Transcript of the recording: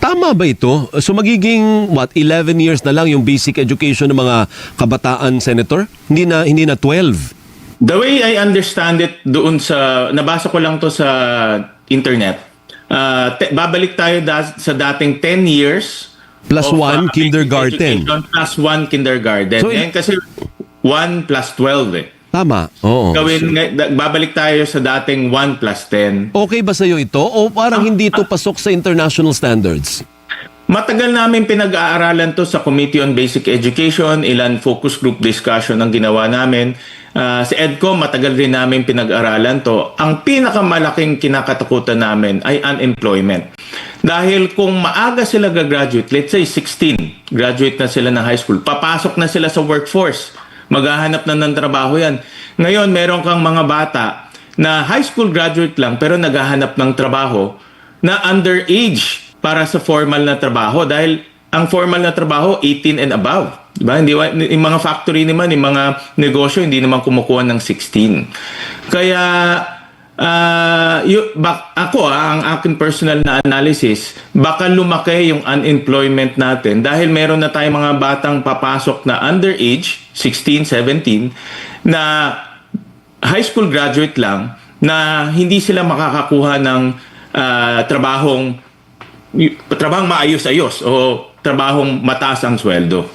Tama ba ito? So magiging 11 years na lang yung basic education ng mga kabataan, Senator? Hindi na 12. The way I understand it doon sa, nabasa ko lang to sa internet, babalik tayo sa dating 10 years Plus of, 1 kindergarten. Plus 1 kindergarten. So, Ngayon kasi 1 plus 12 eh. Tama, oo. Babalik tayo sa dating 1 plus 10. Okay ba sa'yo ito? O parang hindi ito pasok sa international standards? Matagal namin pinag-aaralan to sa Committee on Basic Education, ilan focus group discussion ang ginawa namin. Sa EDCO, matagal rin namin pinag-aralan to. Ang pinakamalaking kinakatakutan namin ay unemployment. Dahil kung maaga sila gagraduate, let's say 16, graduate na sila ng high school, papasok na sila sa workforce, maghahanap na ng trabaho yan. Ngayon, meron kang mga bata na high school graduate lang pero naghahanap ng trabaho na underage para sa formal na trabaho dahil ang formal na trabaho 18 and above, diba? Hindi yung mga factory naman, yung mga negosyo hindi naman kumukuha ng 16. Kaya ang aking personal na analysis, baka lumaki yung unemployment natin dahil meron na tayong mga batang papasok na underage, 16, 17, na high school graduate lang na hindi sila makakakuha ng trabahong maayos-ayos o trabahong mataas ang sweldo.